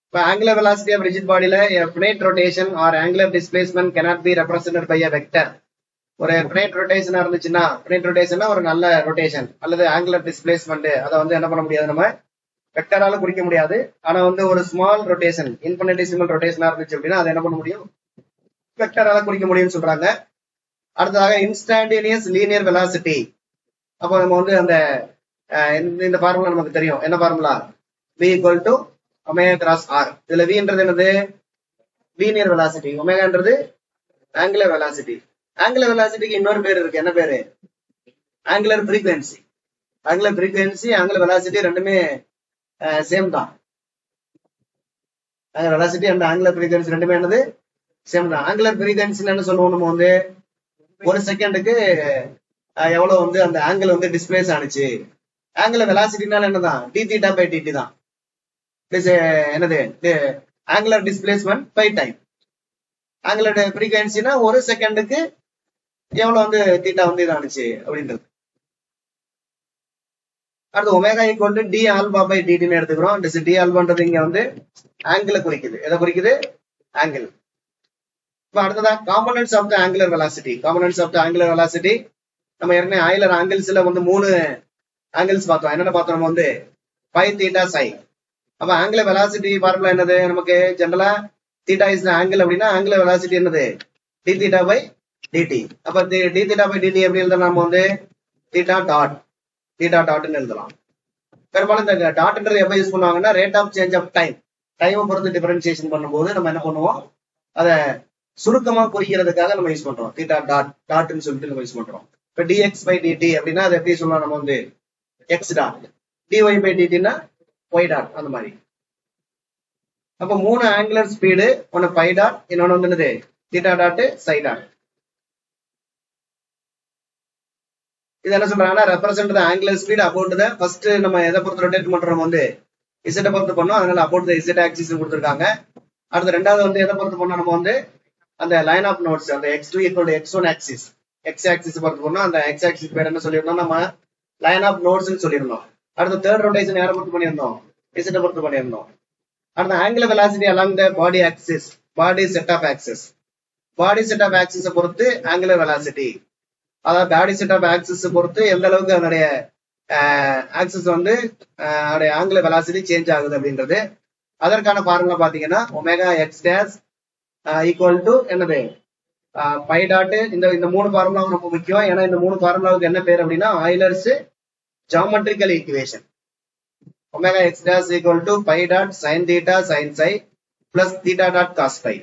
இப்போ angular velocity of rigid body ல a finite rotation or angular displacement cannot be represented by a vector. ஒரு finite rotation இருந்துச்சுன்னா finite rotationனா ஒரு நல்ல rotation அல்லது angular displacement அதை வந்து என்ன பண்ண முடியாது, நம்ம வெக்டரால குறிக்க முடியாது. ஆனா வந்து ஒரு ஸ்மால் ரொட்டேஷன் இன்ஃபினிட்டிசிமல் ரொட்டேஷனா இருந்துச்சு அப்படின்னா அதை என்ன பண்ண முடியும், வெக்டரால குறிக்க முடியும்னு சொல்றாங்க. அடுத்ததாக இன்ஸ்டான்டேனியஸ் லீனியர் வெலாசிட்டி. அப்போ நம்ம வந்து அந்த இந்த ஃபார்முலா நமக்கு தெரியும். என்ன formula? v equal to omega cross R. இதுல vன்றது என்னது? Linear velocity. ஒமேகான்றது ஆங்குலர் வெலாசிட்டி. ஆங்குலர் வெலாசிட்டிக்கு இன்னொரு பேர் இருக்கு. என்ன பேரு? Angular frequency. Angular frequency angular velocity ரெண்டுமே சேம் தான். Angular velocity and angular frequency ரெண்டுமே என்னது? சேம் தான். ஆங்குலர் ஃப்ரீக்வன்சி என்ன சொல்லுவோம் நம்ம வந்து, ஒரு செகண்டுக்கு எவ்வளவு வந்து அந்த ஆங்கிள் வந்து டிஸ்பிளேஸ் ஆனிச்சு. ஆங்குலர் வெலாசிட்டினால என்னதான்? டி தீட்டா பை டிடி தான். என்னது? Angular displacement by time. Angular ஃப்ரீக்வன்சினா ஒரு செகண்டுக்கு எவ்வளவு வந்து தீட்டா வந்து இதானுச்சு அப்படின்றது. அடுத்து omega equal to d alpha by டிடின்னு எடுத்துக்கிறோம். டி ஆல்பான்றது இங்க வந்து ஆங்கிளை குறிக்குது. எதை குறிக்குது? ஆங்கிள். இப்ப அடுத்ததா components of the angular velocity. Components of the angular velocity நம்ம ஏற்கனவே ஆயிலர் ஆங்கிள்ஸ்ல வந்து 3 ஆங்கிள்ஸ் பார்த்தோம். என்னென்ன பார்த்தோம்? நம்ம வந்து பை தீட்டா சை. அப்ப ஆங்குலர் வெலாசிட்டி ஃபார்முலா என்னது? நமக்கு ஜெனரலா தீட்டா இஸ் ஆங்கிள் அப்படின்னா ஆங்குலர் வெலாசிட்டி என்னது? D theta by dt. அப்ப டி தீட்டா பை டிடி எப்படி எழுதலாம்? நம்ம வந்து தீட்டா டாட்னு எழுதலாம். பெரும்பாலும் இந்த டாட்ன்றது எப்ப யூஸ் பண்ணுவாங்கன்னா rate of change of time, டைமை பொறுத்து டிஃபரன்சியேஷன் பண்ணும்போது நம்ம என்ன பண்ணுவோம், அதை சுருக்கமா குறிக்கிறதுக்காக நம்ம யூஸ் பண்றோம். தீட்டா டாட்னு சொல்லிட்டு நம்ம யூஸ் பண்றோம். இப்ப டிஎக்ஸ் பை டிடி அப்படின்னா அதை எப்படி சொல்லலாம்? நம்ம வந்து எக்ஸ் டாட். டிஒய் பை டிடினா ஒய் டாட். அந்த மாதிரி. அப்ப 3 ஆங்குலர் ஸ்பீடு, ஒன்னு பை டாட், இன்னொன்னு வந்து என்னது? Theta dot, psi dot. இது என்ன சொல்றாங்கன்னா represent the angular speed about the first. நம்ம எதை பொறுத்து ரொட்டேட் பண்றோம் வந்து இசட்டை பொறுத்து பண்ணோம். அதனால அபவுட் த இசட் ஆக்சிஸ் கொடுத்துருக்காங்க. அடுத்து ரெண்டாவது வந்து எதை பொறுத்து பண்ணோம்? நம்ம வந்து அந்த லைன் ஆஃப் நோட்ஸ், அந்த x2 equal to x1 axis, X axis பொறுத்து பண்ணோம். அந்த எக்ஸ் ஆக்சிஸ் பேர் என்ன சொல்லியிருந்தோம்? நம்ம லைன் ஆஃப் நோட்ஸ்னு சொல்லியிருந்தோம். அடுத்து தேர்ட் ரொட்டேஷன் யாரை பொறுத்து பண்ணியிருந்தோம்? இசட்டை பொறுத்து பண்ணியிருந்தோம். அடுத்த angular velocity along the body axis, body set of axis. Body set of ஆக்சிஸை பொறுத்து ஆங்குலர் வெலாசிட்டி. அதாவது பாடி செட் ஆஃப் ஆக்சிஸ் பொறுத்து எந்த அளவுக்கு அதனுடைய ஆக்சிஸ் வந்து அதனுடைய ஆங்குலர் வெலாசிட்டி சேஞ்ச் ஆகுது அப்படின்றது. அதற்கான ஃபார்முலா பாத்தீங்கன்னா omega x dash equal to என்னது? Phi dot. இந்த 3 ஃபார்முலாவும் ரொம்ப முக்கியம். ஏன்னா இந்த 3 ஃபார்முலாவுக்கு என்ன பேர் அப்படின்னா Euler's geometrical equation. Omega x dash equal to phi dot sine theta sine psi plus theta dot cos phi.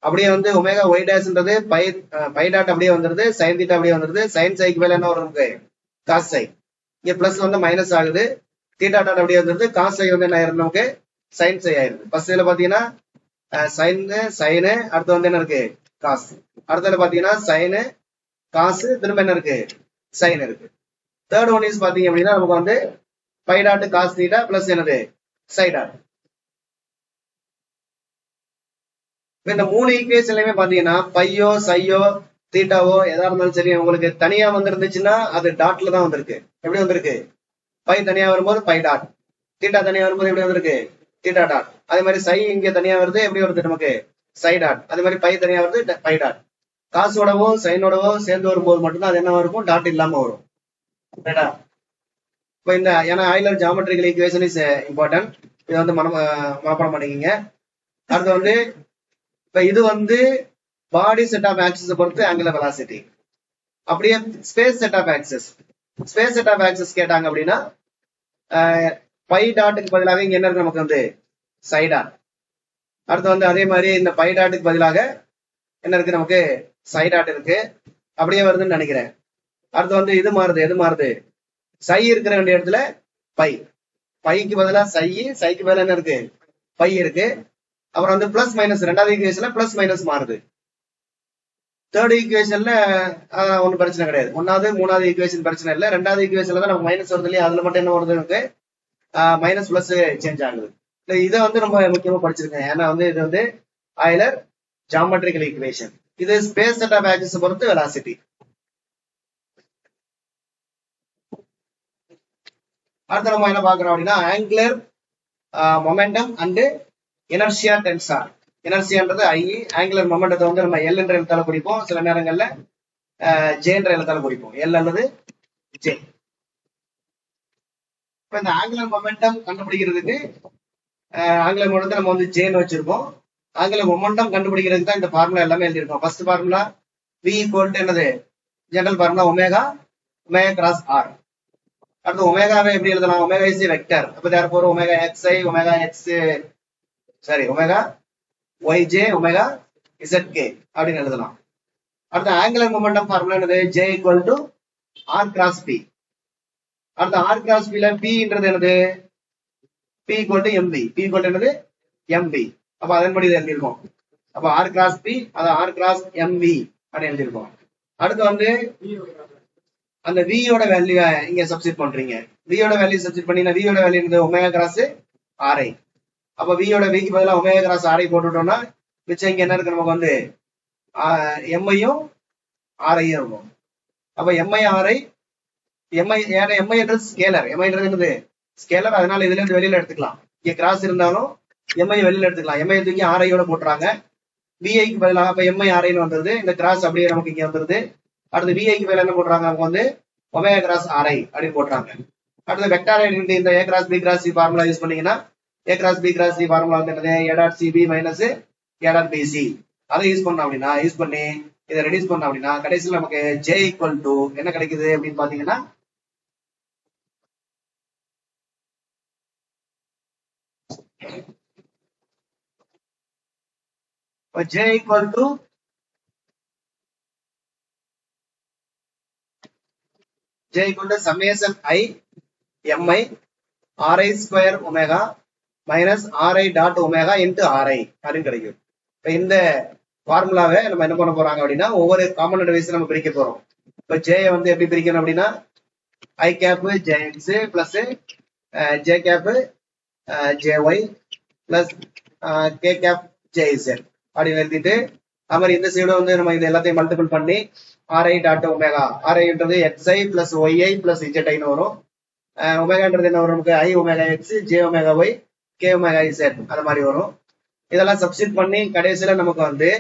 அப்படியே வந்து ஒமேகா ஒய் டேஷ்ன்றது பை டாட் அப்படியே வந்துருது, சைன் தீட்டா அப்படியே வந்துருது. சைன் சைக்கு மேல என்ன வரும்? நமக்கு காஸ் சை. இங்க பிளஸ் வந்து மைனஸ் ஆகுது. தீட்டா டாட் அப்படியே வந்துருது. காஸ் சை வந்து என்ன ஆயிருது? நமக்கு சைன் சை ஆயிருது. ஃபர்ஸ்ட் இதுல பாத்தீங்கன்னா சைனு, அடுத்து வந்து என்ன இருக்கு? காஸ். அடுத்ததுல பாத்தீங்கன்னா சைனு காசு, திரும்ப என்ன இருக்கு? சைன் இருக்கு. தேர்ட் ஒன் இஸ் பாத்தீங்க அப்படின்னா நமக்கு வந்து phi dot cos theta plus என்னது? Psi dot. இந்த 3 ஈக்குவேஷன்லயுமே பாத்தீங்கன்னா பையோ சையோ தீட்டாவோ எதா இருந்தாலும் சரி, உங்களுக்கு தனியா வந்துருந்துச்சுன்னா அது டாட்ல தான் வந்திருக்கு. எப்படி வந்திருக்கு? பை தனியா வரும்போது பை டாட், தீட்டா தனியா வரும்போது எப்படி வந்திருக்கு? Theta dot. அதே மாதிரி சை இங்க தனியா வருது, எப்படி வருது? நமக்கு சை டாட். அதே மாதிரி பை தனியா வருது, பை டாட். காசோடவோ சைனோடவோ சேர்ந்து வரும்போது மட்டும்தான் அது என்ன இருக்கும்? டாட் இல்லாம வரும். ரைட்டா? இப்போ இந்த ஏன்னா Euler geometrical equation is important. இதை வந்து மனப்பாடம் பண்ணிக்கிங்க. அடுத்து வந்து இப்ப இது வந்து பாடி செட் ஆஃப் ஆக்சிஸ் பொறுத்து ஆங்குலர் வெலாசிட்டி. அப்படியே space set of axis, space set of axis கேட்டாங்க அப்படின்னா பை டாட்டுக்கு பதிலாக இங்க என்ன இருக்கு? நமக்கு வந்து சை டாட். அடுத்து வந்து அதே மாதிரி இந்த பை டாட்டுக்கு பதிலாக என்ன இருக்கு? நமக்கு சை டாட் இருக்கு. அப்படியே வருதுன்னு நினைக்கிறேன். அடுத்து வந்து இது மாறுது. எது மாறுது? சை இருக்கிற வேண்டிய இடத்துல பை, பைக்கு பதிலா சை, சைக்கு பதிலா என்ன இருக்கு? பை இருக்கு. அப்புறம் வந்து பிளஸ் மைனஸ், ரெண்டாவது ஈக்குவேஷன்ல பிளஸ் மைனஸ் மாறுது. தேர்ட் ஈக்குவேஷன்ல ஒன்னும் பிரச்சனை கிடையாது. 1வது 3வது ஈக்குவேஷன் பிரச்சனை இல்லை. 2வது ஈக்குவேஷன்ல தான் நமக்கு மைனஸ் வருது இல்லையா? அதுல மட்டும் என்ன வருது? நமக்கு மைனஸ் பிளஸ் சேஞ்ச் ஆகுது. இதை வந்து ரொம்ப முக்கியமா படிச்சிருக்கேன். ஏன்னா வந்து இது வந்து ஆயிலர் ஜாமெட்ரிக்கல் ஈக்குவேஷன். இது ஸ்பேஸ் செட் ஆஃப் ஆக்சிஸ் பொறுத்து வெலாசிட்டி. அடுத்து நம்ம என்ன பாக்குறோம் அப்படின்னா angular momentum and inertia tensor. இனர்ஷியான்றது ஐ, ஆங்குலர் மொமெண்டத்தை வந்து நம்ம எல் என்ற எழுத்தால குறிப்போம், சில நேரங்கள்ல ஜே என்ற எழுத்தால குறிப்போம், எல் அல்லது ஜே. இப்ப இந்த ஆங்குலர் மொமெண்டம் கண்டுபிடிக்கிறதுக்கு ஆங்குலர் மொமெண்டத்தை நம்ம வந்து ஜேன்னு வச்சிருக்கோம். ஆங்குலர் மொமெண்டம் கண்டுபிடிக்கிறதுக்கு தான் இந்த ஃபார்முலா எல்லாமே எழுதியிருக்கோம். First formula V equal to என்னது, general formula omega cross R. அடுத்து ஒமேகாவை எப்படி எழுதலாம், ஒமேகா இஸ் வெக்டர். அப்ப therefore omega xi omega omega yj omega zk அப்படின்னு எழுதலாம். அடுத்து ஆங்குலர் மொமெண்டம் ஃபார்முலா என்னது, J equal to R cross P. அடுத்து ஆர் கிராஸ் பில பின்றது என்னது, P equal to mv. P equal to என்னது, mv. அப்ப அதன்படி இதை எழுதியிருக்கோம். அப்ப ஆர் கிராஸ் பி, அது ஆர் கிராஸ் mv அப்படின்னு எழுதியிருக்கோம். அடுத்து வந்து அந்த v யோட வேல்யூ இங்க சப்ஸ்டிட் பண்றீங்க. v யோட வேல்யூ சப்ஸ்டிட் பண்ணீங்கன்னா v யோட வேல்யூ என்னது, ஒமேகா கிராஸ் ஆர்ஐ. அப்ப v யோட v க்கு பதிலா ஒமேகா கிராஸ் ஆர்ஐ போட்டுட்டோம்னா மிச்சம் இங்க என்ன இருக்கு, நமக்கு வந்து எம்ஐயும் ஆர்ஐயும் இருக்கும். அப்ப எம்ஐ ஆர்ஐ, எம்ஐன்றது ஸ்கேலர், எம்ஐன்றது என்னது ஸ்கேலர், அதனால இதுல இருந்து வெளியில எடுத்துக்கலாம். இங்க கிராஸ் இருந்தாலும் எம்ஐ வெளியில எடுத்துக்கலாம். எம்ஐ தூக்கி ஆர்ஐயோட போட்டுறாங்க, விஐக்கு பதிலாக. அப்ப எம்ஐ ஆர்ஐன்னு வந்துருது, இந்த கிராஸ் அப்படியே நமக்கு இங்க வந்துருது. அடுத்து விஐக்கு பதிலாக என்ன போடுறாங்க, அவங்க வந்து ஒமேகா கிராஸ் ஆர்ஐ அப்படின்னு போட்டுறாங்க. அடுத்து வெக்டார் ஐடென்டிட்டி, இந்த A cross B cross C formula use பண்ணீங்கன்னா A cross B cross C formula வந்து என்னது, A dot C B minus A dot B C. அதை யூஸ் பண்ணோம் அப்படின்னா, யூஸ் பண்ணி இதை ரெடியூஸ் பண்ணோம் அப்படின்னா கடைசியில் நமக்கு ஜே ஈக்குவல் டு என்ன கிடைக்குது அப்படின்னு பாத்தீங்கன்னா, J equal to summation I mi ri square omega minus ri dot omega into ri அப்படின்னு கிடைக்கும். இப்ப இந்த ஃபார்முலாவை நம்ம என்ன பண்ண போறாங்க அப்படின்னா, ஒவ்வொரு காம்பனன்ட் வைஸ் நம்ம பிரிக்க போறோம். இப்ப J வந்து எப்படி பிரிக்கணும் அப்படின்னா, I cap Jx plus J cap Jy plus K cap Jz அப்படின்னு எழுதிட்டு, அது மாதிரி இந்த சைடு வந்து நம்ம இது எல்லாத்தையும் மல்டிபிள் பண்ணி ஆர்ஐ டாட் ஒமேகா, ஆர்ஐன்றது எக்ஸ்ஐ பிளஸ் ஒய்ஐ பிளஸ் இஜெட்ஐன்னு வரும். ஒமேகான்றது என்ன வரும், நமக்கு I omega X, J omega Y, K omega Z, அது மாதிரி வரும். இதெல்லாம் சப்ஸ்டிட் பண்ணி கடைசியில நமக்கு வந்து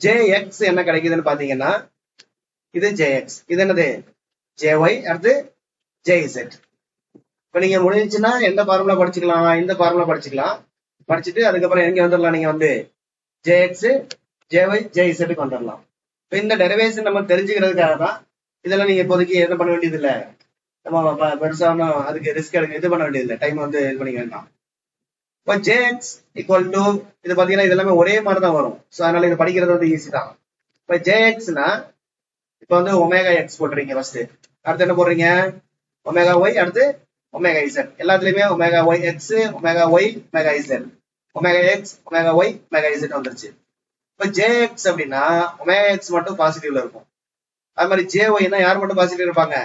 ஜேஎக்ஸ் என்ன கிடைக்குதுன்னு பாத்தீங்கன்னா, இது ஜேஎக்ஸ், இது என்னது ஜேஒய், அடுத்து ஜேஇசட். இப்ப நீங்க முடிஞ்சுன்னா எந்த ஃபார்முலா படிச்சுக்கலாம், இந்த ஃபார்முலா படிச்சுக்கலாம். படிச்சுட்டு அதுக்கப்புறம் எங்க வந்துடலாம், நீங்க வந்து ஜேஎக்ஸ் ஜேஒய் ஜேஇசட்டுக்கு வந்துடலாம். இப்ப இந்த டெரிவேஷன் நம்ம தெரிஞ்சுக்கிறதுக்காக தான் இதெல்லாம். நீங்க இப்போதைக்கு என்ன பண்ண வேண்டியது இல்லை, நம்ம பெருசா அதுக்கு ரிஸ்க் எடுக்க இது பண்ண வேண்டியது இல்லை, டைம் வந்து இது பண்ணிக்க வேண்டாம். இப்போ ஜேஎக்ஸ் ஈக்குவல் டு இது பாத்தீங்கன்னா இது எல்லாமே ஒரே மாதிரி தான் வரும். ஸோ அதனால இது படிக்கிறது வந்து ஈஸி தான். இப்போ ஜேஎக்ஸ்னா இப்போ வந்து ஒமேகா எக்ஸ் போட்டுறீங்க ஃபர்ஸ்ட், அடுத்து என்ன போடுறீங்க ஒமேகா ஒய், அடுத்து ஒமேகா இசட். எல்லாத்துலயுமே omega y x, omega y, omega z, omega x, omega y, omega z வந்துருச்சு. இப்ப ஜேஎக்ஸ் அப்படின்னா ஒமேகா எக்ஸ் மட்டும் பாசிட்டிவ்ல இருக்கும். அது மாதிரி ஜே ஒய்னா யார் மட்டும் பாசிட்டிவ் இருப்பாங்க,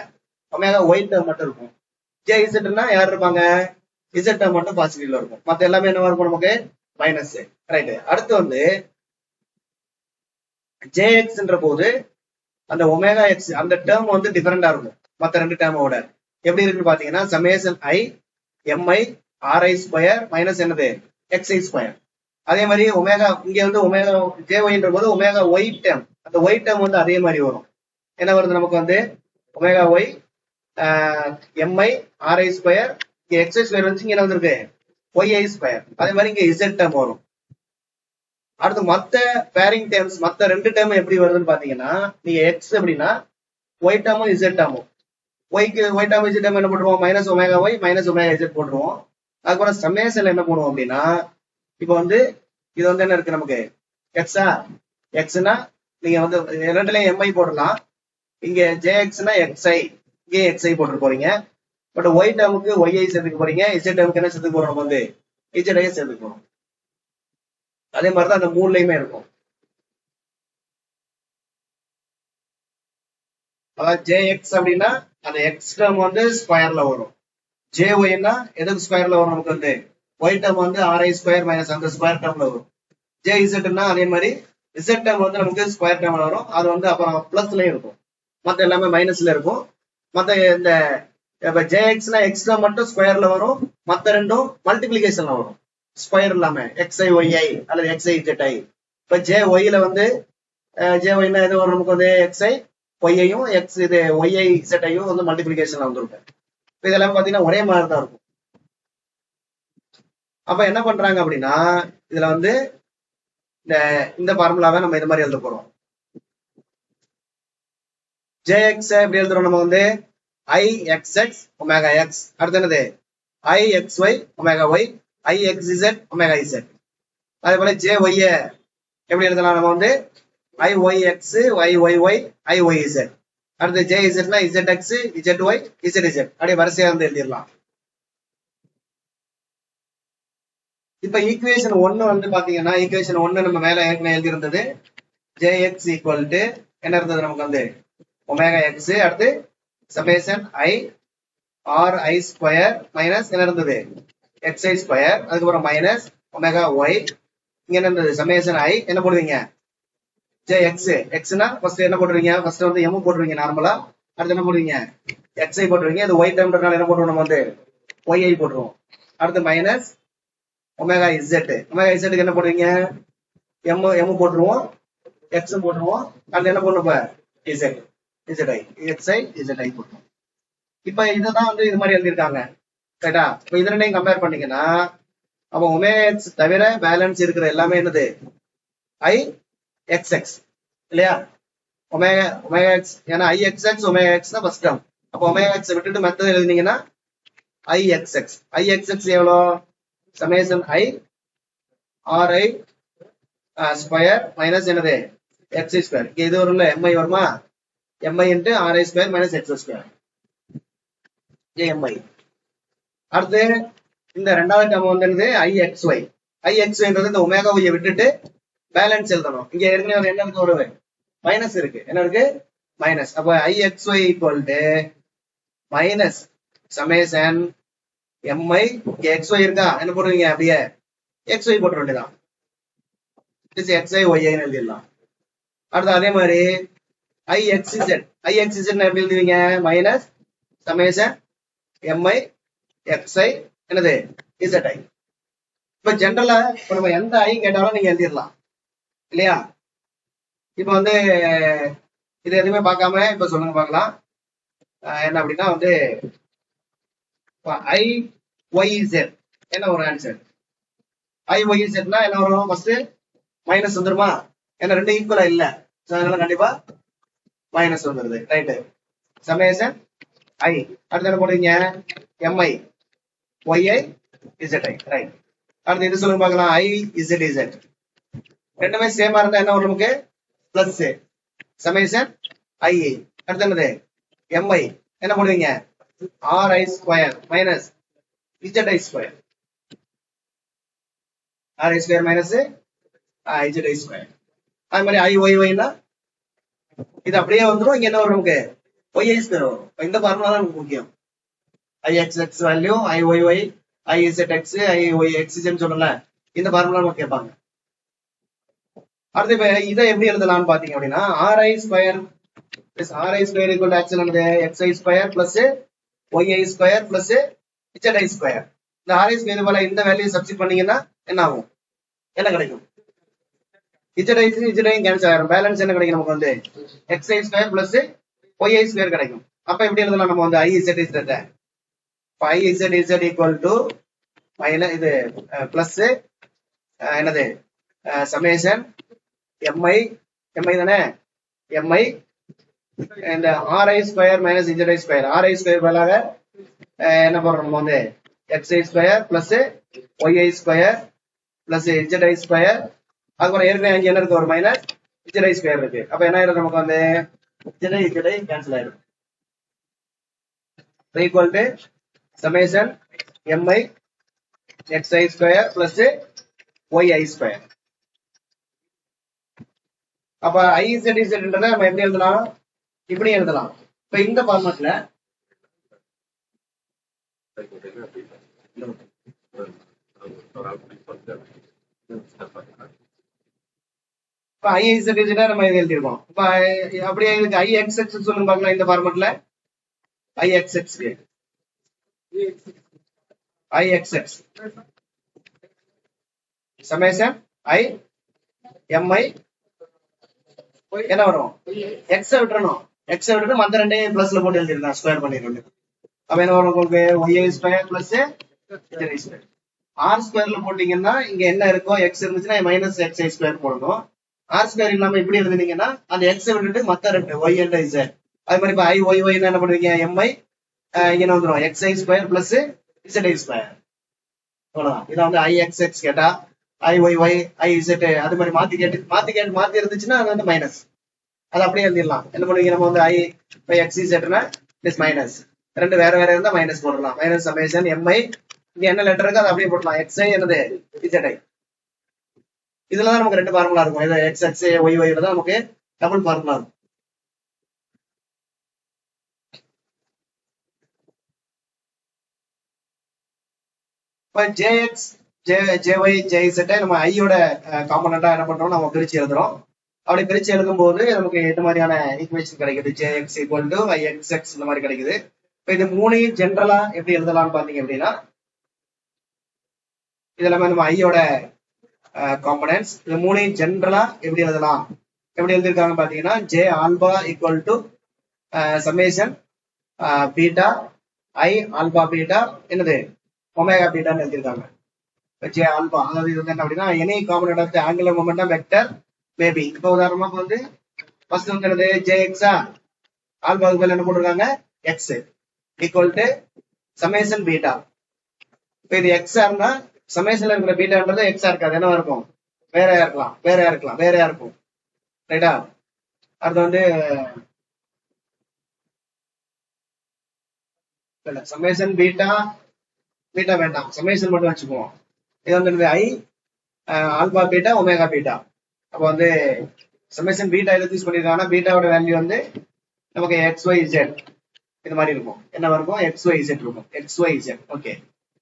ஒமேகா ஒய் டேர்ம் மட்டும் இருக்கும். ஜே இசட்னா யார் இருப்பாங்க, இசட் டேர்ம் மட்டும் பாசிட்டிவ்ல இருக்கும். மத்த எல்லாமே என்ன இருக்கும், நமக்கு மைனஸ். ரைட். அடுத்து வந்து ஜேஎக்ஸ்ன்ற போது அந்த ஒமேகா எக்ஸ் அந்த டேர்ம் வந்து டிஃபரெண்டா இருக்கும் மத்த ரெண்டு டேர்மோட. எப்படி இருக்குன்னு பாத்தீங்கன்னா, summation i m i r i square minus என்னது எக்ஸ்ஐ ஸ்கொயர். அதே மாதிரி ஒமேகா இங்க வந்து ஒமேகா ஜே ஒய்ன்ற போது ஒமேகா ஒய் டேர்ம், அந்த ஒய் டேர்ம் வந்து அதே மாதிரி வரும். என்ன வருது நமக்கு வந்து omega y m i r i square, இங்க எக்ஸ்ஐ ஸ்கொயர் வந்து இங்க என்ன வந்திருக்கு ஒய்ஐ ஸ்கொயர். அதே மாதிரி இங்க இசட் டேர்ம் வரும். அடுத்து மத்த பேரிங் டேர்ம்ஸ், மத்த ரெண்டு டேர்ம் எப்படி வருதுன்னு பாத்தீங்கன்னா, நீங்க எக்ஸ் அப்படின்னா ஒய் டேர்மும் இசட் டேர்மும், ஒய்க்கு ஒய் டேர்ம் இசட் டேர்ம் என்ன போட்டுருவோம், minus omega y minus omega z போட்டுருவோம். அதுக்கப்புறம் சமேஷன்ல என்ன பண்ணுவோம் அப்படின்னா, இப்போ வந்து இது வந்து என்ன இருக்கு நமக்கு எக்ஸா, எக்ஸ்னா நீங்க வந்து ரெண்டுலயும் எம்ஐ போடலாம். இங்க ஜேஎக்ஸ்னா எக்ஸ்ஐ, இங்கே எக்ஸ்ஐ போட்டு போறீங்க. பட் ஒய் டேர்முக்கு ஒய்ஐ சேர்த்துக்க போறீங்க, இசட் டேர்முக்கு என்ன சேர்த்துக்க போறோம், வந்து இசட்ஐ சேர்த்துக்க போறோம். அதே மாதிரிதான் அந்த மூணுலயுமே இருக்கும். அதாவது ஜேஎக்ஸ் அப்படின்னா அந்த எக்ஸ் டேர்ம் வந்து ஸ்கொயர்ல வரும். ஜே ஒய்னா எதுக்கு ஸ்கொயர்ல வரும், நமக்கு வந்து ஒய் டேர்ம் வந்து ஆர்ஐ ஸ்கொயர் மைனஸ் அந்த ஸ்கொயர் டேர்ம்ல வரும். ஜே இசட்னா அதே மாதிரி இசட் டேர்ம் வந்து நமக்கு ஸ்கொயர் டேர்ம்ல வரும். அது வந்து அப்புறம் பிளஸ்லயும் இருக்கும், மத்த எல்லாமே மைனஸ்ல இருக்கும். மத்த இந்த ஜேஎக்ஸ்னா எக்ஸ் டேர்ம் மட்டும் ஸ்கொயர்ல வரும், மத்த ரெண்டும் மல்டிபிளிகேஷன்ல வரும். ஸ்கொயர் இல்லாம xi yi அல்லது xi zi. இப்ப jy ல வந்து jy னா இது ஒரு நமக்கு வந்து xi yையும் x இது yi z-ஐயும் வந்து மல்டிபிளிகேஷன்ல வந்துருக்கும். இதெல்லாம் பாத்தீங்கன்னா ஒரே மாதிரி தான் இருக்கும். அப்ப என்ன பண்றாங்க அப்படின்னா இதுல வந்து இந்த ஃபார்முலாவை நம்ம இது மாதிரி எழுத போறோம். jx எப்படி எழுதுறோம் நம்ம வந்து ixx ஒமேகா x, அடுத்து என்னது ixy omega y, ixz omega z. அதே போல jy எப்படி எழுதலாம் நம்ம வந்து iyx iyy iyz. அடுத்து jz னா zx zy zz அப்படியே வரிசையா வந்து எழுதிடலாம். இப்ப ஈக்குவேஷன் 1 வந்து பாத்தீங்கன்னா ஈக்குவேஷன் 1 நம்ம மேல ஏற்கனவே எழுதி இருந்தது. jx ஈக்குவல் டு என்ன இருந்தது நமக்கு வந்து ஒமேகா x, அடுத்து summation i r i square minus என்ன இருந்தது xi ஸ்கொயர், அதுக்கப்புறம் மைனஸ் ஒமேகா y. இங்க என்ன இருந்தது சமேஷன் i என்ன போடுவீங்க jx, xனா ஃபர்ஸ்ட் என்ன போடுவீங்க ஃபர்ஸ்ட் வந்து m போடுவீங்க நார்மலா, அடுத்து என்ன போடுவீங்க xi போடுவீங்க. இது y டேர்ம்ன்றனால என்ன போடுவோம் நம்ம வந்து yi போடுவோம். அடுத்து minus omega z, omega z என்ன போடுவீங்க m போட்டுருவோம், x போட்டுருவோம், அது என்ன பண்ணும் z xi zi போட்டுருவோம். இப்ப இதுதான் வந்து இது மாதிரி எழுதியிருக்காங்க ரைட்டா. இப்ப இது ரெண்டையும் கம்பேர் பண்ணீங்கன்னா அப்ப ஒமேகா x தவிர பேலன்ஸ் இருக்கிற எல்லாமே என்னது i xx இல்லையா. ஒமேகா x ஏன்னா ixx ஒமேகா x தான் ஃபர்ஸ்ட் டேர்ம். அப்ப ஒமேகா x விட்டுட்டு மெத்தட் எழுதினீங்கன்னா ixx எவ்வளோ summation i ri square minus என்னது xi ஸ்கொயர். இது வரும்ல mi வருமா mi into ri square minus x square mi. அடுத்து இந்த ரெண்டாவது டேர்ம் வந்து ixy. ixyன்றது இந்த ஒமேகா y விட்டுட்டு பேலன்ஸ் எழுதணும். இங்க ஏற்கனவே என்ன இருக்கு ஒரு மைனஸ் இருக்கு, என்ன இருக்கு மைனஸ். அப்ப ixy equal to minus summation mi xy இருக்கா என்ன போடுவீங்க அப்படியே xy போட்டுற வேண்டியதான், xi yi எழுதிடலாம். அடுத்து அதே மாதிரி ixz எப்படி எழுதுவீங்க மைனஸ் சமேஷன் mi xi என்னது zi. இப்ப ஜென்ரலா இப்ப நம்ம எந்த ஐ கேட்டாலும் நீங்க எழுதிடலாம் இல்லையா. இப்ப வந்து இது எதுவுமே பார்க்காம இப்ப சொல்லுங்க பார்க்கலாம். என்ன அப்படின்னா வந்து iyz என்ன ஒரு ஆன்சர் iyzனா என்ன வரும் ஃபர்ஸ்ட் மைனஸ் வந்துருமா, ஏன்னா ரெண்டு ஈக்குவலா இல்ல, அதனால கண்டிப்பா மைனஸ் வந்துருது ரைட்டு. சமேஷன் i அடுத்து என்ன போடுவீங்க mi yi zi ரைட். அடுத்து இது சொல்லுங்க பார்க்கலாம் izz ரெண்டுமே சேமா இருந்தா என்ன வரும் நமக்கு பிளஸ் சமேஷன் i. அடுத்து என்னது mi என்ன போடுவீங்க ri square minus zi square, ri square minus zi square. அது மாதிரி iyy னா இது அப்படியே வந்துடும், இங்க என்ன வரும் நமக்கு yi ஸ்கொயர் வரும். இந்த ஃபார்முலா தான் நமக்கு முக்கியம். ixx value iyy izx iyxz சொல்லல, இந்த ஃபார்முலா நம்ம கேட்பாங்க. அடுத்து இப்ப இதை எப்படி எழுதலாம்னு பாத்தீங்க அப்படின்னா ri square ri square equal to actual என்னது xi square plus yi square plus zi square. இந்த ri ஸ்கொயர் போல இந்த வேல்யூ சப்ஸ்டிட் பண்ணீங்கன்னா என்ன ஆகும் என்ன கிடைக்கும் zi கேன்சல் ஆயிரும். பேலன்ஸ் என்ன கிடைக்கும் நமக்கு வந்து xi square plus yi square கிடைக்கும். அப்ப எப்படி எழுதலாம் நம்ம வந்து izz izz equal to minus இது பிளஸ் என்னது சமேஷன் mi தானே mi இந்த ri square minus zi square. ri square பதிலாக என்ன பண்றோம் நம்ம வந்து xi square plus yi square plus zi square, அதுக்கப்புறம் ஏற்கனவே அங்கே என்ன இருக்கு ஒரு மைனஸ் zi ஸ்கொயர் இருக்கு. அப்ப என்ன ஆயிரும் நமக்கு வந்து zi கேன்சல் ஆயிடும். Equal to summation mi xi square plus yi square. அப்ப izz நம்ம எப்படி எழுதலாம் இப்படி எழுதலாம். இப்ப இந்த ஃபார்மட்ல இப்ப izz நம்ம எழுதிருக்கோம். இப்ப அப்படியே இதுக்கு ixx சொல்லுங்க பார்க்கலாம். இந்த ஃபார்மட்ல ixx சமேஷன் ஐ எம்ஐ என்ன வரும், எக்ஸ விட்டுறணும், எக்ஸ விட்டுட்டு மத்த ரெண்டையும் பிளஸ்ல போட்டு எழுதிருக்கேன், ஸ்கொயர் பண்ணிடுறேன். அப்ப என்ன வரும் உங்களுக்கு, Y square plus Z square. R ஸ்கொயர்ல போட்டீங்கன்னா இங்க என்ன இருக்கோ, எக்ஸ் இருந்துச்சுன்னா மைனஸ் எக்ஸ் ஐ ஸ்கொயர் போடணும். ஆர் ஸ்கொயர் இல்லாம இப்படி எழுதுனீங்கன்னா அந்த எக்ஸ விட்டுட்டு மத்த ரெண்டு ஒய் அண்ட் இசட். அது மாதிரி இப்ப ஐ ஒய் ஒய் என்ன பண்ணுவீங்க, எம்ஐ இங்க வந்துடும் X I square plus Z I square. அவ்வளவுதான். இதை வந்து ஐ எக்ஸ் எக்ஸ் கேட்டா ஐ ஒய் ஒய் ஐ இசட் அது மாதிரி மாத்தி இருந்துச்சுன்னா அது வந்து மைனஸ். அது அப்படியே எழுதிடலாம். என்ன பண்ணுவீங்க, நம்ம வந்து ஐ பை எக்ஸ் இசட்னா பிளஸ் மைனஸ், ரெண்டு வேற வேற இருந்தா மைனஸ் போடலாம். மைனஸ் சமேஷன் எம்ஐ, இங்க என்ன லெட்டர் இருக்கு அதை அப்படியே போடலாம், எக்ஸ்ஐ என்னது இசட்ஐ. இதுலதான் நமக்கு ரெண்டு ஃபார்முலா இருக்கும். இது எக்ஸ் எக்ஸ் ஒய் ஒய் தான் நமக்கு டபுள் ஃபார்முலா இருக்கும். இப்போ ஜேஎக்ஸ் ஜேஒய் ஜேஇசட்டை நம்ம ஐயோட காம்பனண்டா என்ன பண்றோம், நம்ம பிரிச்சு எழுதுறோம். அப்படி பிரிச்சு எழுதும் போது நமக்கு இந்த மாதிரியான ஈக்குவேஷன் கிடைக்குது, JX equal to I X X இந்த மாதிரி கிடைக்குது. இப்போ இது மூணையும் ஜென்ரலா எப்படி எழுதலாம்னு பாத்தீங்க அப்படின்னா, இது எல்லாமே நம்ம ஐயோட காம்பனன்ட்ஸ். இது மூணையும் ஜென்ரலா எப்படி எழுதலாம், எப்படி எழுதிருக்காங்க பாத்தீங்கன்னா, J alpha equal to summation beta i alpha beta என்னது ஒமேகா பீட்டான்னு எழுதிருக்காங்க. ஜே ஆல்பா, அதாவது இது வந்து என்ன அப்படின்னா, any component of the angular momentum vector maybe. இப்போ உதாரணமாக வந்து ஃபர்ஸ்ட் வந்து என்னது ஜே எக்ஸா, ஆல்பாவுக்கு மேல என்ன போட்டிருக்காங்க X equal to summation beta. இப்போ இது எக்ஸா இருந்தா சமேஷன்ல இருக்கிற பீட்டான்றது எக்ஸா இருக்காது, என்னவா இருக்கும், வேறையா இருக்கலாம், வேறையா இருக்கும். ரைட்டா. அடுத்து வந்து சமேஷன் பீட்டா வேண்டாம், சமேஷன் மட்டும் வச்சுக்குவோம். இது வந்து ஐ ஆல்பா பீட்டா ஒமேகா பீட்டா. அப்போ வந்து சமேஷன் பீட்டா எது யூஸ் பண்ணிருக்காங்கன்னா, பீட்டாவோட வேல்யூ வந்து நமக்கு எக்ஸ் ஒய் இசட் இது மாதிரி இருக்கும். என்ன இருக்கும், எக்ஸ் ஒய் இசட் இருக்கும், எக்ஸ் ஒய் இசட். ஓகே.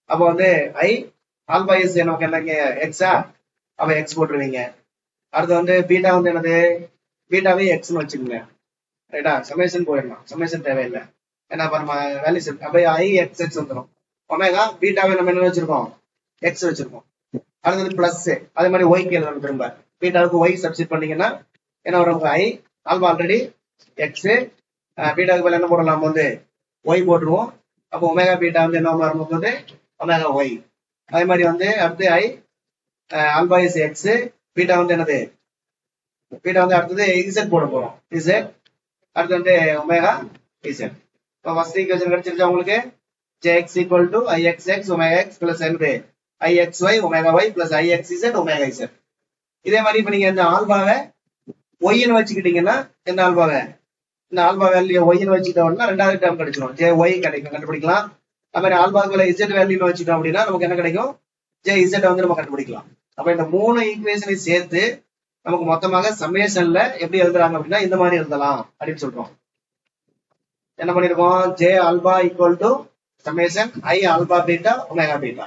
அப்போ வந்து ஐ ஆல்பா இஸ் நமக்கு என்ன எக்ஸா, அப்ப எக்ஸ் போட்டுருவீங்க. அடுத்து வந்து பீட்டா வந்து என்னது, பீட்டாவே எக்ஸ்னு வச்சுக்கோங்க. ரைட்டா. சமேஷன் போயிடலாம், சமேஷன் தேவையில்லை, ஏன்னா நம்ம வேல்யூ அப்ப ஐ எக்ஸ் எக்ஸ் வந்துடும். ஒமேகா பீட்டாவே நம்ம என்ன வச்சிருக்கோம், எக்ஸ் வச்சிருக்கோம். அடுத்தது பிளஸ், அதே மாதிரி ஒய்க்கு எழுதணும். திரும்ப பீட்டாவுக்கு ஒய் சப்ஸ்டிட் பண்ணீங்கன்னா என்ன வரும், ஐ ஆல்பா ஆல்ரெடி எக்ஸ், பீட்டாவுக்கு மேல என்ன போடலாம், நம்ம வந்து ஒய் போட்டுருவோம். அப்போ ஒமேகா பீட்டா வந்து என்ன வரும்போது ஒமேகா ஒய். அதே மாதிரி வந்து அடுத்து ஐ ஆல்பா இஸ் எக்ஸ், பீட்டா வந்து என்னது, பீட்டா வந்து அடுத்தது இசட் போட போறோம், இசட். அடுத்து வந்து ஒமேகா இசட். இப்போ ஃபர்ஸ்ட் ஈக்குவேஷன் கிடைச்சிருச்சா உங்களுக்கு, jx equal to ixx omega x plus என்னது ixy omega y plus ixz omega z. இதே மாதிரி இப்ப நீங்க இந்த ஆல்பாவை ஒய்ன்னு வச்சுக்கிட்டீங்கன்னா, இந்த ஆல்பாவை இந்த ஆல்பா வேல்யூ ஒய்ன்னு வச்சுக்கிட்டோம்னா ரெண்டாவது டேர்ம் கிடைச்சிடும், ஜே ஒய் கிடைக்கும், கண்டுபிடிக்கலாம். அது மாதிரி ஆல்பாவுக்குள்ள இசட் வேல்யூன்னு வச்சுட்டோம் அப்படின்னா நமக்கு என்ன கிடைக்கும், ஜே இசட் வந்து நம்ம கண்டுபிடிக்கலாம். அப்ப இந்த மூணு ஈக்குவேஷனையும் சேர்த்து நமக்கு மொத்தமாக சமேஷன்ல எப்படி எழுதுறாங்க அப்படின்னா இந்த மாதிரி எழுதலாம் அப்படின்னு சொல்றோம். என்ன பண்ணிருக்கோம், J alpha equal to summation I alpha beta omega beta.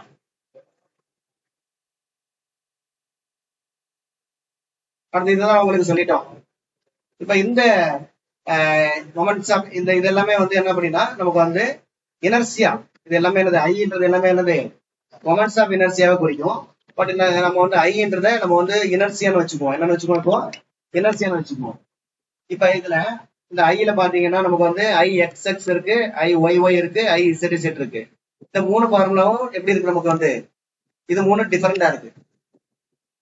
அடுத்து இதுதான் உங்களுக்கு சொல்லிட்டோம். இப்ப இந்த மொமெண்ட்ஸ் ஆஃப் இந்த இது எல்லாமே வந்து என்ன அப்படின்னா நமக்கு வந்து இனர்சியா, இது எல்லாமே என்னது ஐன்றது எல்லாமே என்னது மொமெண்ட்ஸ் ஆஃப் இனர்சியாவை குறிக்கும். பட் நம்ம வந்து ஐன்றத நம்ம வந்து இனர்சியான்னு வச்சுக்குவோம். என்னன்னு வச்சுக்குவோம், இப்போ இனர்சியான்னு வச்சுக்குவோம். இப்ப இதுல இந்த ஐல பாத்தீங்கன்னா நமக்கு வந்து ஐ எக்ஸ் எக்ஸ் இருக்கு, ஐ ஒய் ஒய் இருக்கு, ஐ இசட் இசட் இருக்கு. இந்த மூணு ஃபார்முலாவும் எப்படி இருக்கு, நமக்கு வந்து இது மூணு டிஃபரெண்டா இருக்கு.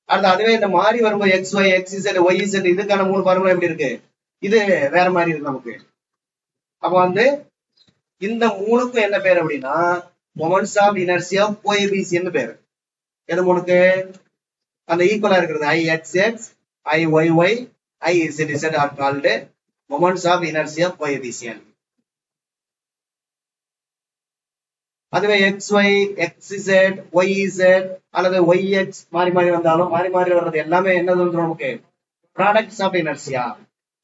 அடுத்து அதுவே இந்த மாறி வரும்போது x y x z y z இதுக்கான மூணு ஃபார்முலா எப்படி இருக்கு, இது வேற மாதிரி இருக்கு நமக்கு. அப்ப வந்து இந்த மூணுக்கும் என்ன பேர் அப்படின்னா மொமெண்ட்ஸ் ஆஃப் இனர்சியா கோஎபிசியன்ட் பேரு. எது மூணுக்கு, அந்த ஈக்குவலா இருக்கிறது I X X I Y Y I Z Z are called moments of inertia coefficient. அதுவே xy xz yz அல்லது yx மாறி மாறி வந்தாலும் மாறி மாறி வர்றது எல்லாமே என்னது நமக்கு ப்ராடக்ட்ஸ் ஆஃப் இனர்சியா.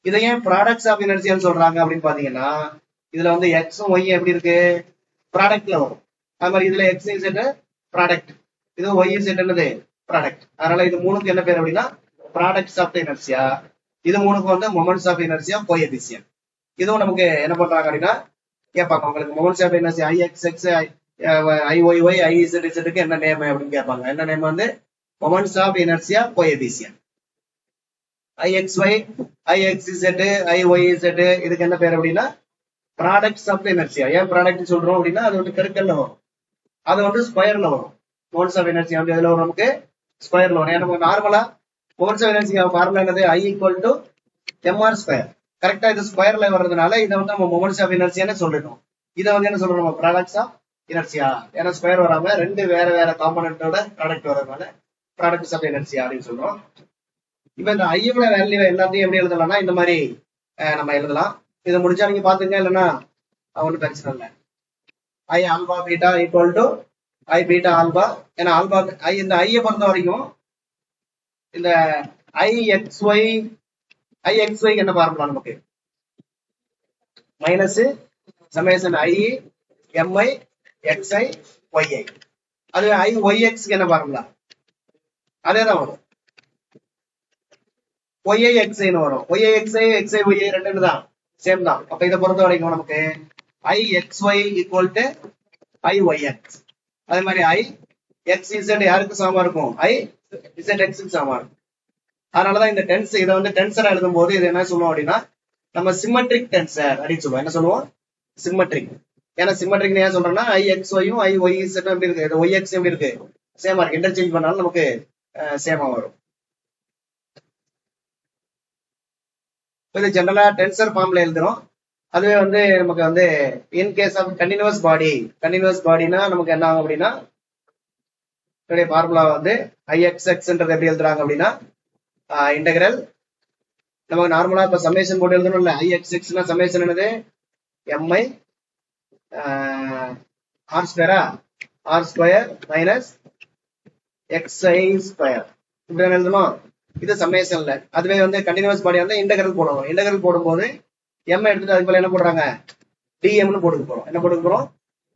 இதை ஏன் ப்ராடக்ட்ஸ் ஆஃப் இனர்சியான்னு சொல்றாங்க அப்படின்னு பாத்தீங்கன்னா, இதுல வந்து எக்ஸும் ஒய் எப்படி இருக்கு ப்ராடக்ட்ல வரும். அது மாதிரி இதுல எக்ஸ் இசட் ப்ராடக்ட், இது ஒய் இசட் என்னது ப்ராடக்ட். அதனால இது மூணுக்கு என்ன பேர் அப்படின்னா ப்ராடக்ட்ஸ் ஆஃப் இனர்சியா. இது மூணுக்கு வந்து மொமெண்ட்ஸ் ஆஃப் இனர்சியா கோஎபிசியன்ட். இதுவும் நமக்கு என்ன பண்றாங்க அப்படின்னா கேட்பாங்க, உங்களுக்கு moments of inertia I X X I Y Y I Z இசட்க்கு என்ன நேம் அப்படின்னு கேட்பாங்க. என்ன நேம் வந்து moments of inertia coefficient. IXY, IXZ, IYZ இதுக்கு என்ன பேர் அப்படின்னா ப்ராடக்ட்ஸ் ஆஃப் இனர்சியா. ஏன் ப்ராடக்ட் சொல்றோம் அப்படின்னா அது வந்து பெருக்கல்ல வரும், அது வந்து ஸ்கொயர்ல வரும். மோமெண்ட்ஸ் ஆஃப் இனர்சியா வந்து எதுல வரும், நமக்கு ஸ்கொயர்ல வரும். ஏன்னா நமக்கு நார்மலா மோமெண்ட்ஸ் ஆஃப் இனர்சியா ஃபார்முலா என்னது, I equal to mr square. கரெக்டா இது ஸ்கொயர்ல வர்றதுனால இதை வந்து நம்ம மொமெண்ட்ஸ் ஆஃப் இனர்சியான்னு சொல்லிட்டோம். இதை வந்து என்ன சொல்றோம், நம்ம ப்ராடக்ட்ஸ் ஆஃப் இனர்சியா. ஏன்னா ஸ்கொயர் வராம ரெண்டு வேற வேற காம்பனன்ட்டோட ப்ராடக்ட் வர்றதுனால ப்ராடக்ட்ஸ் ஆஃப் இனர்சியா அப்படின்னு சொல்றோம். இப்ப இந்த ஐயோட வேல்யூ எல்லாத்தையும் எப்படி எழுதலாம்னா இந்த மாதிரி நம்ம எழுதலாம். இதை முடிச்சா நீங்க பாத்துங்க, இல்லைன்னா ஒன்றும் பிரச்சனை இல்லை. I alpha beta equal to I beta alpha. ஏன்னா ஆல்பா இந்த ஐயை பொறுத்த வரைக்கும் இந்த IXY என்ன பார்க்கலாம், நமக்கு minus summation I MI XI YI. அது IYX என்ன பார்க்கலாம், அதேதான் வரும். YIXI வரும். YIXI XI YI ரெண்டு தான் சேம் தான். அப்ப இதை பொறுத்த வரைக்கும் நமக்கு IXY ஈக்குவல் டு IYX. அதே மாதிரி IXZ யாருக்கு சமமா இருக்கும், IZX சமமா இருக்கும். அதனாலதான் இந்த டென்ஸ் இதை வந்து டென்சரா எழுதும் போது இது என்ன சொல்லுவோம் அப்படின்னா நம்ம சிமெட்ரிக் டென்சர் அப்படின்னு சொல்லுவோம். என்ன சொல்லுவோம், சிமெட்ரிக். ஏன்னா சிமெட்ரிக் ஏன் சொல்றோம்னா IXYயும் IYZ எப்படி இருக்கு, YX எப்படி இருக்கு, சேமா இருக்கு. இன்டர்சேஞ்ச் பண்ணாலும் நமக்கு சேமா வரும். இது ஜெனரலா டென்சர் ஃபார்ம்ல எழுதுறோம். அதுவே வந்து நமக்கு வந்து இன் கேஸ் ஆஃப் கண்டினியூஸ் பாடினா நமக்கு என்ன ஆகும் அப்படின்னா ஃபார்முலா வந்து IXXன்றது எப்படி எழுதுறாங்க அப்படின்னா இன்டெகிரல். நமக்கு நார்மலா இப்ப சமேஷன் போட்டு எழுதணும்ல, IXXனா சமேஷன் என்னது MI R ஸ்கொயரா, R square minus XI square இப்படி எழுதணும். இது சமேஷன்ல. அதுவே வந்து கண்டினியூஸ் பாடி வந்து இன்டெகிரல் போடணும். இன்டெகிரல் போடும்போது M எடுத்துட்டு அதுக்கு போல என்ன போடுறாங்க, டிஎம்னு போட்டுக்க போறோம். என்ன போட்டுக்க போறோம்,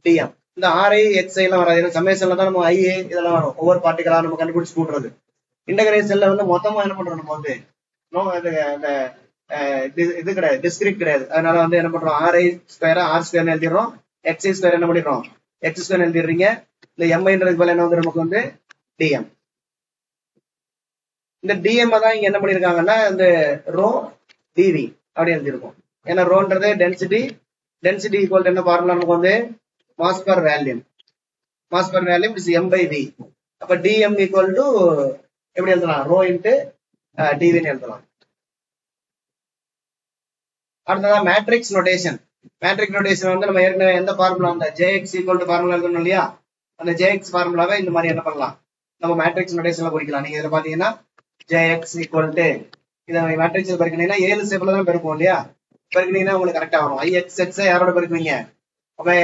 டிஎம். இந்த RI XI எல்லாம் வராது. சமேஷன்ல தான் நம்ம IA இதெல்லாம் வரும். ஒவ்வொரு பார்ட்டிகளா நம்ம கண்டுபிடிச்சு போடுறது. இன்டகிரேஷன்ல வந்து மொத்தமா என்ன பண்றோம், நம்ம வந்து இது கிடையாது, டிஸ்கிரிட் கிடையாது. அதனால வந்து என்ன பண்றோம், RI ஸ்கொயர் R ஸ்கொயர் எழுதிடுறோம், XI ஸ்கொயர் என்ன பண்ணிடுறோம், X ஸ்கொயர் எழுதிடுறீங்க. இந்த MIன்றது போல என்ன வந்து நமக்கு வந்து DM. இந்த DM தான் இங்க என்ன பண்ணிருக்காங்கன்னா இந்த ரோ DV அப்படி எழுதிருக்கோம். ஏன்னா ரோன்றது டென்சிட்டி ஈக்குவல் என்ன ஃபார்முலா நமக்கு வந்து மாஸ் பர் வேல்யூம் இஸ் M/V. அப்ப DM ஈக்குவல் டு எப்படி எழுதலாம், ரோ இன்ட்டு டிவின்னு எழுதலாம். அடுத்ததா மேட்ரிக்ஸ் நோட்டேஷன். மேட்ரிக்ஸ் நோட்டேஷன் வந்து நம்ம ஏற்கனவே எந்த ஃபார்முலா அந்த JX ஈக்குவல் டு ஃபார்முலா எழுதணும் இல்லையா, அந்த JX ஃபார்முலாவை இந்த மாதிரி என்ன பண்ணலாம், நம்ம மேட்ரிக்ஸ் நோட்டேஷன்ல குறிக்கலாம். நீங்க இதுல பாத்தீங்கன்னா JX ஈக்குவல் டு இதை மேட்ரிக்ஸ் பெருக்கினீங்கன்னா 7 ஸ்டெப்ல தான் பெருக்கும் இல்லையா, பெருக்கினீங்கன்னா உங்களுக்கு கரெக்டா வரும். IXX யாரோட பெருக்குவீங்க,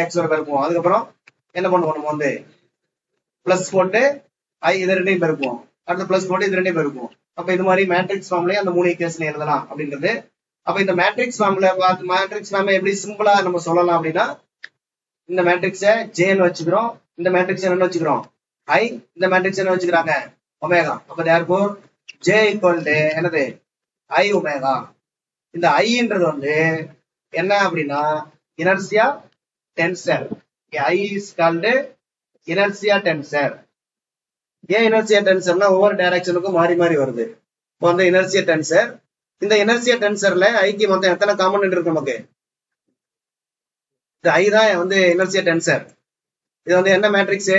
X ஓட பெருக்குவோம். அதுக்கப்புறம் என்ன பண்ணுவோம், நம்ம வந்து பிளஸ் போட்டு இது ரெண்டையும் பெருக்குவோம், அடுத்து பிளஸ் போட்டு இது ரெண்டையும் பெருக்குவோம். அப்ப இது மாதிரி மேட்ரிக்ஸ் ஃபார்ம்லயே அந்த 3 ஈக்குவேஷன் எழுதலாம் அப்படின்றது. அப்ப இந்த மேட்ரிக்ஸ் ஃபார்ம் எப்படி சிம்பிளா நம்ம சொல்லலாம் அப்படின்னா இந்த மேட்ரிக்ஸை Jன்னு வச்சுக்கிறோம், இந்த மேட்ரிக்ஸ் என்ன வச்சுக்கிறோம் I, இந்த மேட்ரிக்ஸ் என்ன வச்சுக்கிறாங்க ஒமேகா. அப்ப therefore J ஈக்குவல் டு என்னது I ஒமேகா. இந்த ஐன்றது வந்து என்ன அப்படின்னா inertia tensor. I is called inertia tensor. ஏன் இனர்சியா டென்சர்னா ஒவ்வொரு டைரக்ஷனுக்கும் மாறி மாறி வருது. இப்போ வந்து இனர்சியா டென்சர், இந்த இனர்சியா டென்சர்ல ஐக்கு மொத்தம் எத்தனை காம்பனன்ட் இருக்கு நமக்கு, இந்த I தான் வந்து இனர்சியா டென்சர். இது வந்து என்ன மேட்ரிக்ஸ்,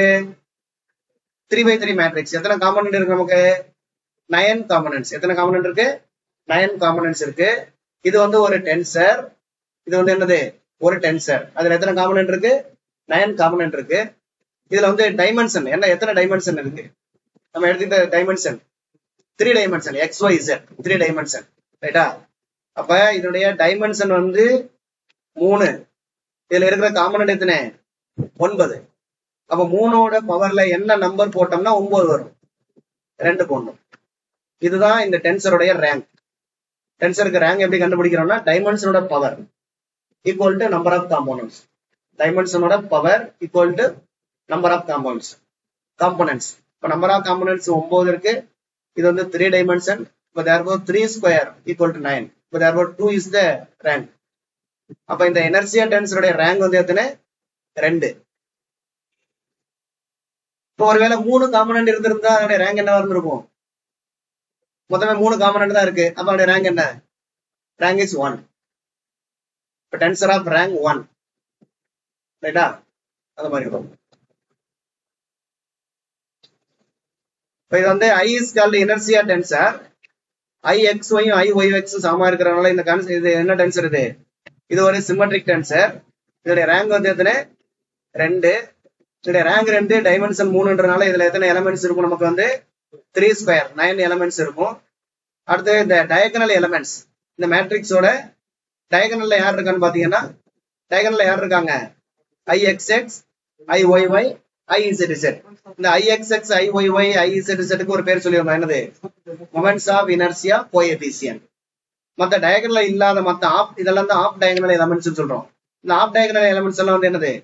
3x3 மேட்ரிக்ஸ். எத்தனை காம்பனன்ட் இருக்கு நமக்கு, 9 காம்பனன்ட்ஸ். எத்தனை காம்பனன்ட் இருக்கு, 9 காம்பனன்ட்ஸ் இருக்கு. இது வந்து ஒரு டென்சர், இது வந்து என்னது ஒரு டென்சர். அதுல எத்தனை காம்பனன்ட் இருக்கு, 9 காம்பனன்ட் இருக்கு. இதுல வந்து டைமென்ஷன் என்ன, எத்தனை டைமென்ஷன் இருக்கு, நம்ம எடுத்துக்கிட்ட டைமென்ஷன் 3 டைமென்ஷன் XYZ 3 டைமென்ஷன் ரைட்டா. அப்ப இதனுடைய டைமென்ஷன் வந்து 3. இதுல இருக்கிற காம்பனன்ட் எத்தனை 9. அப்ப 3ஓட பவர்ல என்ன நம்பர் போட்டோம்னா 9 வரும், 2 போடணும். இதுதான் இந்த டென்சருடைய ரேங்க். டென்சருக்கு ரேங்க் எப்படி கண்டுபிடிக்கிறோம்னா டைமென்ஷனோட power equal to number of components. டைமென்ஷனோட power equal to number of components. இப்ப நம்பர் ஆஃப் காம்போனன்ட்ஸ் 9 இருக்கு. இது வந்து 3 டைமென்ஷன். இப்ப therefore 3 ஸ்கொயர் ஈக்குவல் டு 9. இப்ப therefore 2 இஸ் த ரேங்க். அப்ப இந்த இனர்சியா டென்சருடைய ரேங்க் வந்து எத்தனை 2. இப்போ ஒருவேளை 3 காம்பனன்ட் இருந்திருந்தா அதோட ரேங்க் என்ன இருந்திருக்கும்? மொத்தமே 3 காம்பனன்ட் தான் இருக்கு. அப்ப அதோட ரேங்க் என்ன? Rank is 1. இப்போ டென்சர் ஆஃப் ரேங்க் 1, ரைட்டா? அது மாதிரி இருக்கும். இப்போ இது வந்து I is called inertia tensor. IXY யும் IYX சமமா இருக்கிறதுனால இந்த இது என்ன டென்சர் இது? இது ஒரு சிமெட்ரிக் டென்சர். இதோட ரேங்க் வந்து எத்தனை? 2. இதோட ரேங்க் 2, டைமென்ஷன் 3ன்றனால இதுல எத்தனை எலமெண்ட்ஸ் இருக்கும்? நமக்கு வந்து 3 ஸ்கொயர் 9 எலமெண்ட்ஸ் இருக்கும். அடுத்து இந்த டயகனல் எலமெண்ட்ஸ், இந்த மேட்ரிக்ஸோட டயகனல்ல யார் இருக்கான்னு பாத்தீங்கன்னா, டயகனல்ல யார் இருக்காங்க? IXX, IYY, IZZ. இந்த IXX, IYY, IZZக்கு ஒரு பேர் சொல்லிருந்தோம், என்னது? Moments of inertia coefficient. மத்த டயகனல்ல இல்லாத மத்த இதெல்லாம் தான் ஆஃப் டயகனல் எலமெண்ட்ஸ் சொல்றோம். இந்த ஆஃப் டயகனல் எலமெண்ட்ஸ் எல்லாம் வந்து என்னது?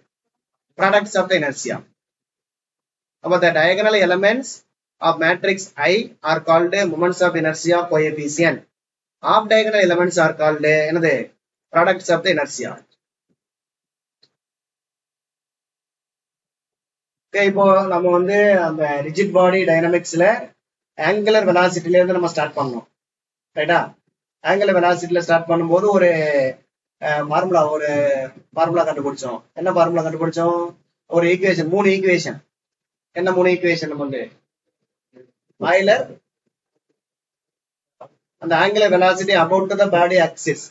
Products of the inertia. அப்ப the diagonal elements of matrix I are called moments of inertia coefficient. Off diagonal elements are called என்னது? Products of the inertia. இப்போ நம்ம வந்து அந்த ரிஜிட் பாடி டைனமிக்ஸ்ல ஆங்குலர் வெலாசிட்டில இருந்து நம்ம ஸ்டார்ட் பண்ணோம், ரைட்டா? ஆங்குலர் வெலாசிட்டில ஸ்டார்ட் பண்ணும்போது ஒரு ஃபார்முலா கண்டுபிடிச்சோம். என்ன ஃபார்முலா கண்டுபிடிச்சோம்? ஒரு ஈக்குவேஷன், 3 ஈக்குவேஷன். என்ன 3 ஈக்குவேஷன்? நம்ம வந்து ஆயிலர் அந்த angular velocity about the body axis,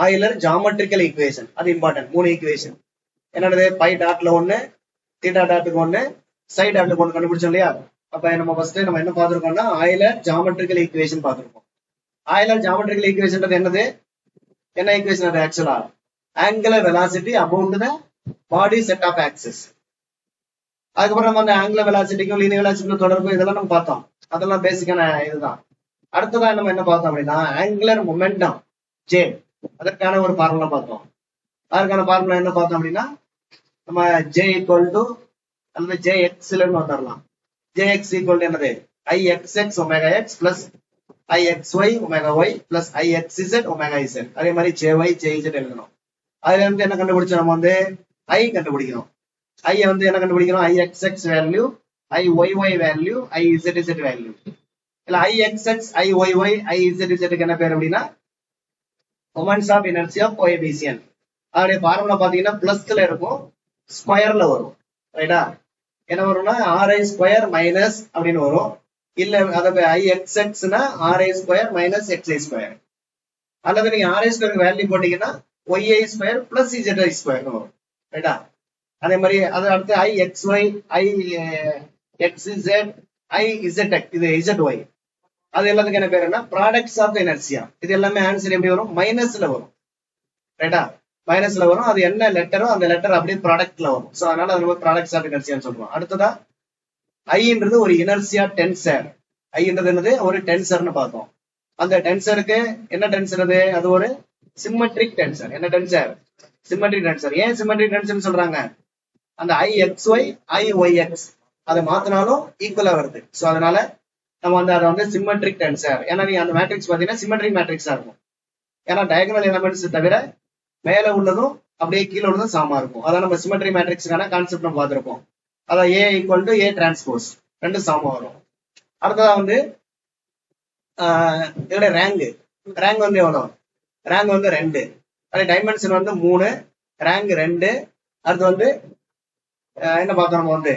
Euler geometrical equation, அது இம்பார்ட்டன்ட். 3 ஈக்குவேஷன் என்னது? பை டாட்ல 1, தீட்டா டாட்டுக்கு 1, சைட் டாட்டுக்கு 1 கண்டுபிடிச்சோம் இல்லையா? அப்ப நம்ம ஃபர்ஸ்ட் நம்ம என்ன பார்த்திருக்கோம்னா ஆயிலர் ஜாமெட்ரிக்கல் ஈக்குவேஷன் பார்த்திருக்கோம். ஆயிலர் ஜாமெட்ரிக்கல் ஈக்குவேஷன் என்னது? என்ன ஈக்குவேஷன் அது? ஆக்சுவலா angular velocity about the body set of axis. அதுக்கப்புறம் நம்ம அந்த ஆங்குலர் வெலாசிட்டிக்கும் லீனியர் வெலாசிட்டிக்கும் தொடர்பு, இதெல்லாம் நம்ம பார்த்தோம். அதெல்லாம் பேசிக்கான இதுதான். அடுத்ததான் நம்ம என்ன பார்த்தோம் அப்படின்னா ஆங்குலர் மொமெண்டம் J, அதற்கான ஒரு ஃபார்முலா பார்த்தோம். அதற்கான ஃபார்முலா என்ன பார்த்தோம் அப்படின்னா நம்ம J ஈக்குவல் டு அல்லது JX ல வந்துடலாம். JX ஈக்குவல் டு என்னது? IXX omega X plus IXY omega Y plus IXZ omega Z. அதே மாதிரி JY JZ எழுதணும். அதுல இருந்து என்ன கண்டுபிடிச்சோம்? நம்ம வந்து I கண்டுபிடிக்கணும். I வந்து என்ன கண்டுபிடிக்கணும்? IXX value, IYY value, IZZ value. இல்ல IXX, IYY, IZZ என்ன பேர் அப்படின்னா மொமெண்ட்ஸ் ஆஃப் இனர்சியா கோஎஃபிஷியன்ட். அதோடைய ஃபார்முலா பாத்தீங்கன்னா பிளஸ்ல இருக்கும், ஸ்கொயர்ல வரும், ரைட்டா? என்ன வரும்னா RI ஸ்கொயர் மைனஸ் அப்படின்னு வரும். இல்ல அத IXXனா RI square minus XI square. அல்லது நீங்க RI ஸ்கொயர் வேல்யூ போட்டீங்கன்னா YI square plus ZI square வரும், ரைட்டா? அதே மாதிரி அது அடுத்து IXY, IXZ, IZX, இது ZY. அது எல்லாத்துக்கும் என்ன பேருன்னா ப்ராடக்ட்ஸ் ஆஃப் இனர்சியா. இது எல்லாமே ஆன்சர் எப்படி வரும்? மைனஸ்ல வரும், ரைட்டா? மைனஸ்ல வரும். அது என்ன லெட்டரோ அந்த லெட்டர் அப்படியே ப்ராடக்ட்ல வரும். சோ அதனால அது ப்ராடக்ட்ஸ் ஆஃப் இனர்சியான்னு சொல்றோம். அடுத்ததா ஐன்றது ஒரு இனர்சியா டென்சர். ஐன்றது என்னது? ஒரு டென்சர்னு பார்த்தோம். அந்த டென்சருக்கு என்ன டென்சர் அது? அது ஒரு சிமெட்ரிக் டென்சர். என்ன டென்சர்? Symmetric tensor. ஏன் சிமெட்ரிக் டென்சர்னு சொல்றாங்க? அந்த IXY, IYX அதை மாத்தினாலும் ஈக்குவலா வருது. சோ அதனால நம்ம வந்து அதை வந்து சிமெட்ரிக் டென்சர். ஏன்னா நீங்க அந்த மேட்ரிக்ஸ் பாத்தீங்கன்னா சிமெட்ரிக் மேட்ரிக்ஸா இருக்கும். ஏன்னா டயகனல் எலமெண்ட்ஸ் தவிர மேல உள்ளதும் அப்படியே கீழே உள்ளதும் சமமா இருக்கும். அதான் நம்ம சிமெட்ரிக் மேட்ரிக்ஸ்க்கான கான்செப்ட் நம்ம பார்த்திருப்போம். அதான் A equal to A transpose, ரெண்டும் சமமா வரும். அடுத்ததா வந்து இதோட ரேங்க் வந்து எவ்வளவு? ரேங்க் வந்து 2. அதே டைமென்ஷன் வந்து 3, ரேங்க் 2. அடுத்து வந்து என்ன பார்த்தோம்? நம்ம வந்து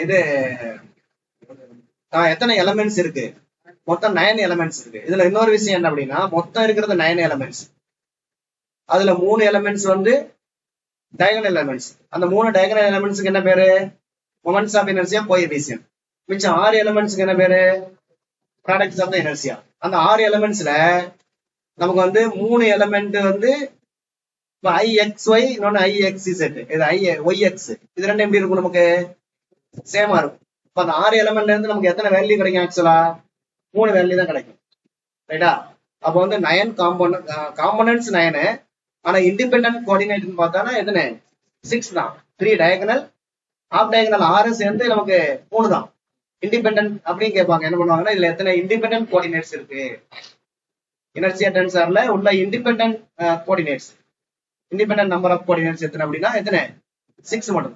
இது எத்தனை எலமெண்ட்ஸ் இருக்கு? மொத்தம் 9 எலமெண்ட்ஸ் இருக்கு. இதுல இன்னொரு விஷயம் என்ன அப்படின்னா மொத்தம் இருக்கிறது 9 எலமெண்ட்ஸ். அதுல 3 எலமெண்ட்ஸ் வந்து டயகனல் எலமெண்ட்ஸ். அந்த 3 டயகனல் எலமெண்ட்ஸ்க்கு என்ன பேரு? Moments of inertia coefficient. மிச்சம் 6 எலமெண்ட்ஸ்க்கு என்ன பேரு? Products of the inertia. அந்த 6 எலமெண்ட்ஸ்ல நமக்கு வந்து 3 எலமெண்ட் வந்து IXY, இன்னொன்னு IXZ, இது IYX. இது ரெண்டும் எப்படி இருக்கும்? நமக்கு சேமா இருக்கும். இப்ப அந்த 6 எலமெண்ட்ல இருந்து நமக்கு எத்தனை வேல்யூ கிடைக்கும்? ஆக்சுவலா 3 வேல்யூ தான் கிடைக்கும், ரைட்டா? அப்ப வந்து 9 காம்பனன்ட்ஸ் 9. ஆனா இண்டிபெண்டன்ட் கோஆர்டினேட்னு பார்த்தானா எத்தனை? 6 தான். 3 டயகனல், ஆஃப் டயகனல் 6 சேர்ந்து நமக்கு 3 தான். இண்டிபெண்டன்ட் அப்படின்னு கேட்பாங்க. என்ன பண்ணுவாங்கன்னா இதுல எத்தனை இண்டிபெண்டன்ட் கோஆர்டினேட்ஸ் இருக்கு? இனர்சியா டென்சர்ல உள்ள independent coordinates independent number of coordinates எத்தனை அப்படின்னா எத்தனை 6 மட்டும்.